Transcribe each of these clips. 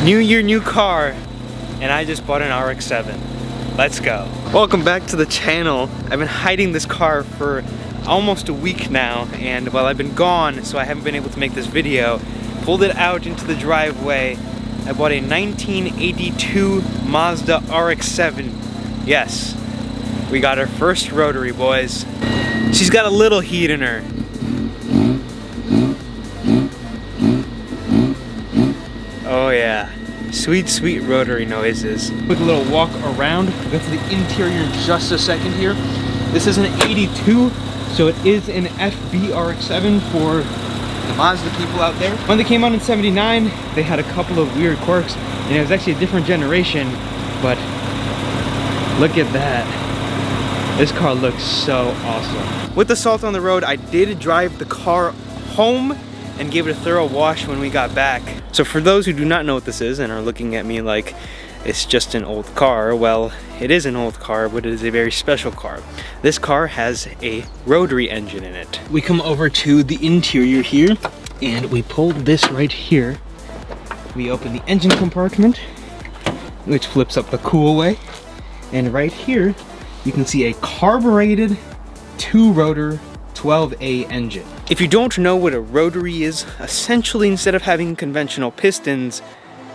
New year, new car, and I just bought an RX-7. Let's go. Welcome back to the channel. I've been hiding this car for almost a week now, and while I've been gone, so I haven't been able to make this video, pulled it out into the driveway. I bought a 1982 Mazda RX-7. Yes, we got our first rotary, boys. She's got a little heat in her. Oh yeah, sweet, sweet rotary noises. Quick little walk around. We'll get to the interior in just a second here. This is an 82, so it is an FB RX-7 for the Mazda people out there. When they came out in '79, they had a couple of weird quirks, and it was actually a different generation, but look at that. This car looks so awesome. With the salt on the road, I did drive the car home and gave it a thorough wash when we got back. So for those who do not know what this is and are looking at me like it's just an old car, well, it is an old car, but it is a very special car. This car has a rotary engine in it. We come over to the interior here, and we pull this right here. We open the engine compartment, which flips up the cool way. And right here, you can see a carbureted 2-rotor 12A engine. If you don't know what a rotary is, essentially instead of having conventional pistons,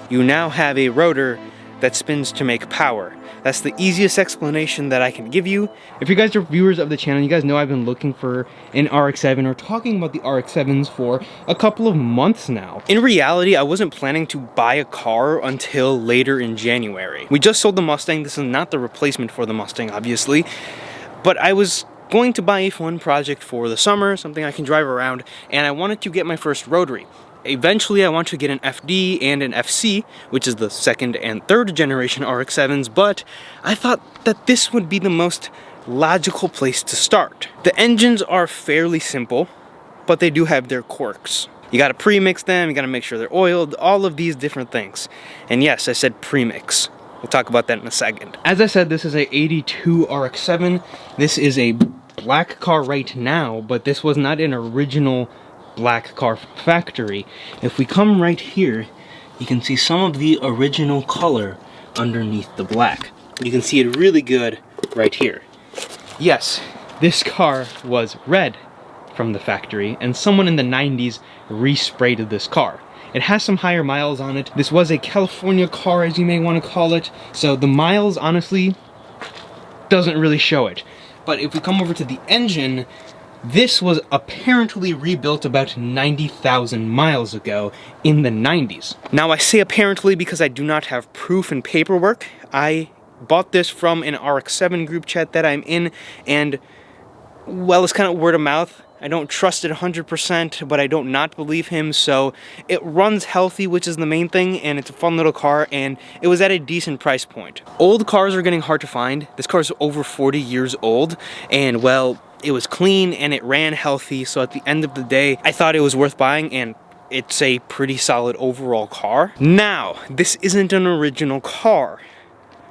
you now have a rotor that spins to make power. That's the easiest explanation that I can give you. If you guys are viewers of the channel, you guys know I've been looking for an RX-7 or talking about the RX-7s for a couple of months now. In reality, I wasn't planning to buy a car until later in January. We just sold the Mustang. This is not the replacement for the Mustang, obviously, but I was going to buy a fun project for the summer, something I can drive around, and I wanted to get my first rotary. Eventually, I want to get an FD and an FC, which is the second and third generation RX-7s, but I thought that this would be the most logical place to start. The engines are fairly simple, but they do have their quirks. You gotta pre-mix them, you gotta make sure they're oiled, all of these different things. And yes, I said pre-mix. We'll talk about that in a second. As I said, this is a 82 RX-7. This is a black car right now, but this was not an original black car factory. If we come right here, you can see some of the original color underneath the black. You can see it really good right here. Yes, this car was red from the factory, and someone in the 90s resprayed this car. It has some higher miles on it. This was a California car, as you may want to call it, so the miles, honestly, doesn't really show it. But if we come over to the engine, this was apparently rebuilt about 90,000 miles ago in the 90s. Now, I say apparently because I do not have proof and paperwork. I bought this from an RX-7 group chat that I'm in, and, well, it's kind of word of mouth. I don't trust it 100%, but I don't not believe him, so it runs healthy, which is the main thing, and it's a fun little car, and it was at a decent price point. Old cars are getting hard to find. This car is over 40 years old, and, well, it was clean, and it ran healthy, so at the end of the day, I thought it was worth buying, and it's a pretty solid overall car. Now, this isn't an original car.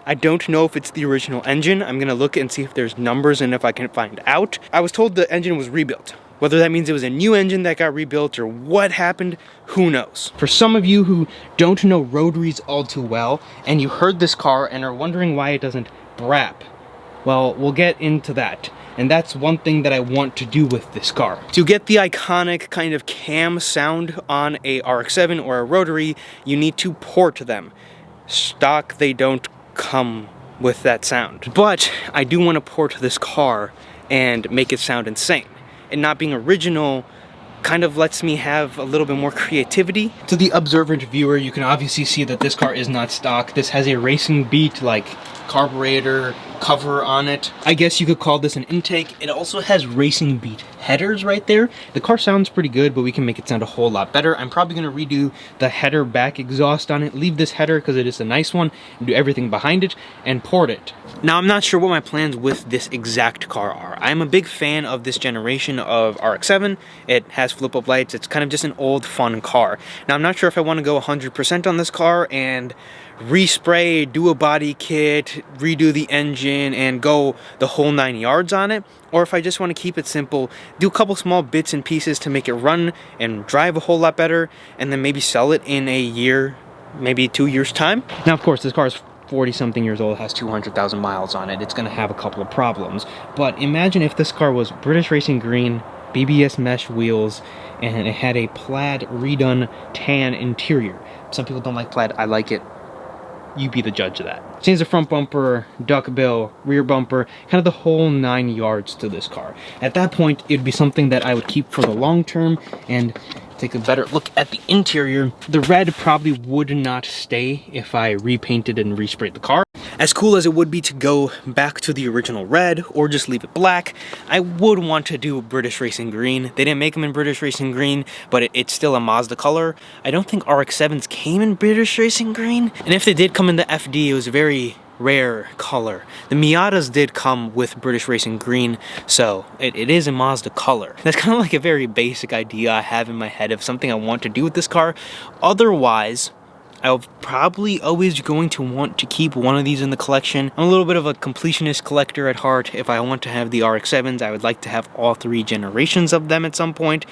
I don't know if it's the original engine. I'm gonna look and see if there's numbers and if I can find out. I was told the engine was rebuilt. Whether that means it was a new engine that got rebuilt or what happened, who knows? For some of you who don't know rotaries all too well, and you heard this car and are wondering why it doesn't brap, well, we'll get into that. And that's one thing that I want to do with this car. To get the iconic kind of cam sound on a RX-7 or a rotary, you need to port them. Stock, they don't come with that sound. But I do want to port this car and make it sound insane. And not being original kind of lets me have a little bit more creativity. To the observant viewer, you can obviously see that this car is not stock. This has a racing beat like carburetor, cover on it. I guess you could call this an intake. It also has Racing Beat headers right there. The car sounds pretty good, but we can make it sound a whole lot better. I'm probably going to redo the header back exhaust on it, leave this header because it is a nice one, and do everything behind it, and port it. Now, I'm not sure what my plans with this exact car are. I'm a big fan of this generation of RX-7. It has flip-up lights. It's kind of just an old, fun car. Now, I'm not sure if I want to go 100% on this car and respray, do a body kit, redo the engine, and go the whole 9 yards on it, or if I just want to keep it simple, do a couple small bits and pieces to make it run and drive a whole lot better, and then maybe sell it in a year, maybe 2 years time. Now, of course, this car is 40-something years old, has 200,000 miles on it. It's going to have a couple of problems, but imagine if this car was British Racing Green, BBS mesh wheels, and it had a plaid redone tan interior. Some people don't like plaid. I like it. You be the judge of that. Change the front bumper, duck bill, rear bumper, kind of the whole 9 yards to this car. At that point, it'd be something that I would keep for the long term and take a better look at the interior. The red probably would not stay if I repainted and resprayed the car. As cool as it would be to go back to the original red or just leave it black, I would want to do British Racing Green. They didn't make them in British Racing Green, but it's still a Mazda color. I don't think RX-7s came in British Racing Green, and if they did come in the FD, it was a very rare color. The Miatas did come with British Racing Green, so it is a Mazda color. That's kind of like a very basic idea I have in my head of something I want to do with this car. Otherwise, I'm probably always going to want to keep one of these in the collection. I'm a little bit of a completionist collector at heart. If I want to have the RX-7s, I would like to have all 3 generations of them at some point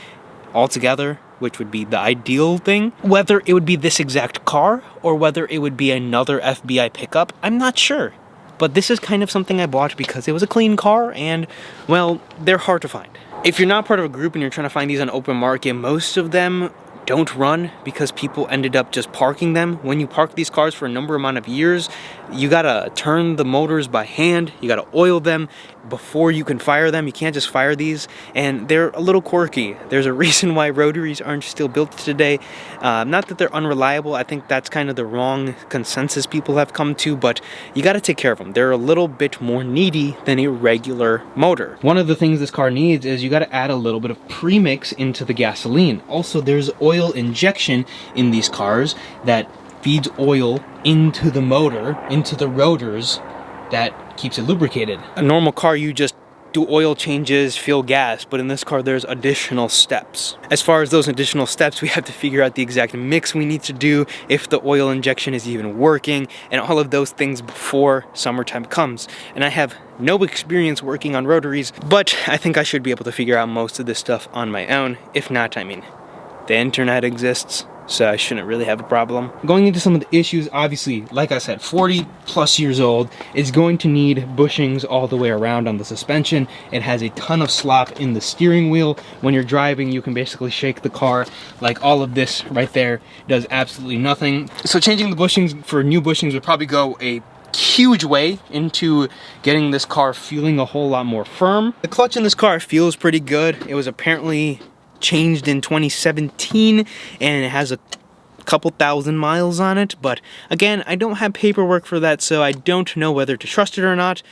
all together, which would be the ideal thing. Whether it would be this exact car or whether it would be another FBI pickup, I'm not sure. But this is kind of something I bought because it was a clean car and, well, they're hard to find. If you're not part of a group and you're trying to find these on open market, most of them don't run because people ended up just parking them. When you park these cars for a amount of years, you gotta turn the motors by hand, you gotta oil them before you can fire them. You can't just fire these, and they're a little quirky. There's a reason why rotaries aren't still built today. Not that they're unreliable, I think that's kind of the wrong consensus people have come to, but you gotta take care of them. They're a little bit more needy than a regular motor. One of the things this car needs is you gotta add a little bit of premix into the gasoline. Also, there's oil injection in these cars that feeds oil into the motor, into the rotors, that keeps it lubricated. A normal car, you just do oil changes, fill gas, but in this car there's additional steps. As far as those additional steps, we have to figure out the exact mix we need to do, if the oil injection is even working, and all of those things before summertime comes. And I have no experience working on rotaries, but I think I should be able to figure out most of this stuff on my own. If not, I mean, the internet exists, so I shouldn't really have a problem. Going into some of the issues, obviously, like I said, 40 plus years old. It's going to need bushings all the way around on the suspension. It has a ton of slop in the steering wheel. When you're driving, you can basically shake the car. Like all of this right there does absolutely nothing. So changing the bushings for new bushings would probably go a huge way into getting this car feeling a whole lot more firm. The clutch in this car feels pretty good. It was apparently changed in 2017 and it has a couple thousand miles on it, but again, I don't have paperwork for that, so I don't know whether to trust it or not,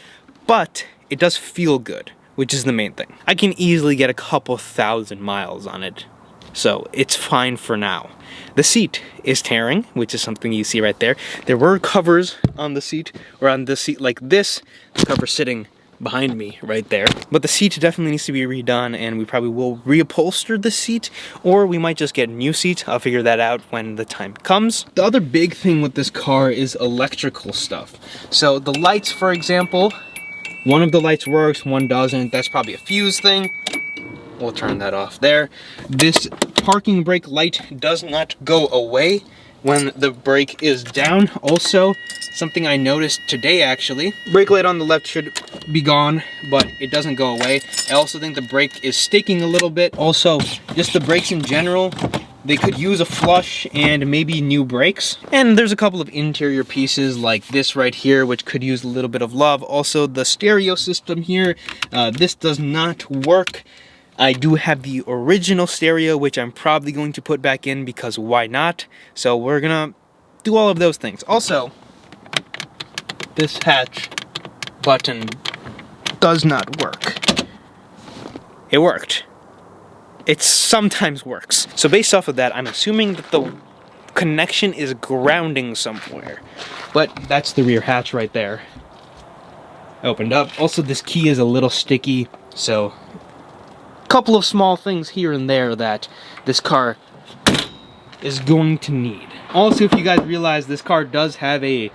but it does feel good, which is the main thing. I can easily get a couple thousand miles on it, so it's fine for now. The seat is tearing, which is something you see right there. There were covers on the seat, or on the seat like this, the cover sitting behind me right there, but the seat definitely needs to be redone, and we probably will reupholster the seat, or we might just get a new seat. I'll figure that out when the time comes. The other big thing with this car is electrical stuff. So the lights, for example, one of the lights works, one doesn't. That's probably a fuse thing. We'll turn that off there. This parking brake light does not go away when the brake is down. Also, something I noticed today actually, brake light on the left should be gone, but it doesn't go away. I also think the brake is staking a little bit. Also, just the brakes in general, they could use a flush and maybe new brakes. And there's a couple of interior pieces like this right here, which could use a little bit of love. Also, the stereo system here, this does not work. I do have the original stereo, which I'm probably going to put back in because why not? So we're gonna do all of those things. Also, this hatch button does not work. It worked. It sometimes works. So based off of that, I'm assuming that the connection is grounding somewhere. But that's the rear hatch right there. Opened up. Also, this key is a little sticky, so a couple of small things here and there that this car is going to need. Also, if you guys realize, this car does have a,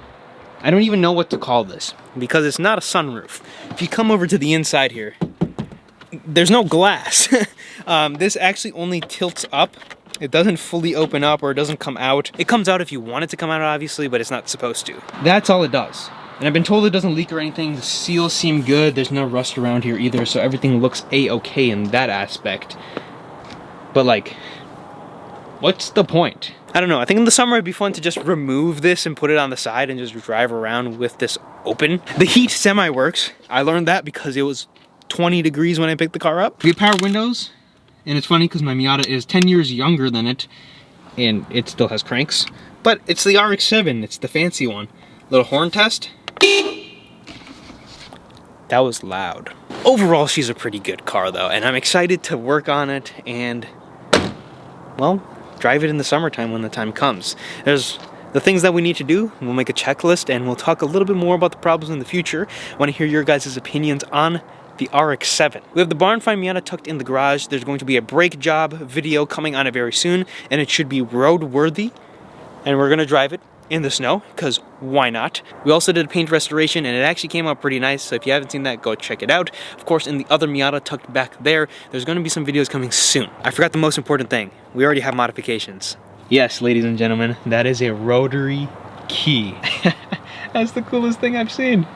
I don't even know what to call this, because it's not a sunroof. If you come over to the inside here, there's no glass. This actually only tilts up. It doesn't fully open up, or it doesn't come out. It comes out if you want it to come out, obviously, but it's not supposed to. That's all it does. And I've been told it doesn't leak or anything. The seals seem good. There's no rust around here either, so everything looks a-okay in that aspect. But like, what's the point? I don't know. I think in the summer it'd be fun to just remove this and put it on the side and just drive around with this open. The heat semi-works. I learned that because it was 20 degrees when I picked the car up. We have power windows, and it's funny because my Miata is 10 years younger than it, and it still has cranks. But it's the RX-7. It's the fancy one. Little horn test. That was loud. Overall, she's a pretty good car though, and I'm excited to work on it and, well, drive it in the summertime when the time comes. There's the things that we need to do. We'll make a checklist and we'll talk a little bit more about the problems in the future. I want to hear your guys' opinions on the RX-7. We have the barn find Miata tucked in the garage. There's going to be a brake job video coming on it very soon, and it should be roadworthy, and we're gonna drive it in the snow, because why not? We also did a paint restoration, and it actually came out pretty nice, so if you haven't seen that, go check it out. Of course, in the other Miata tucked back there, there's going to be some videos coming soon. I forgot the most important thing. We already have modifications. Yes, ladies and gentlemen, that is a rotary key. That's the coolest thing I've seen.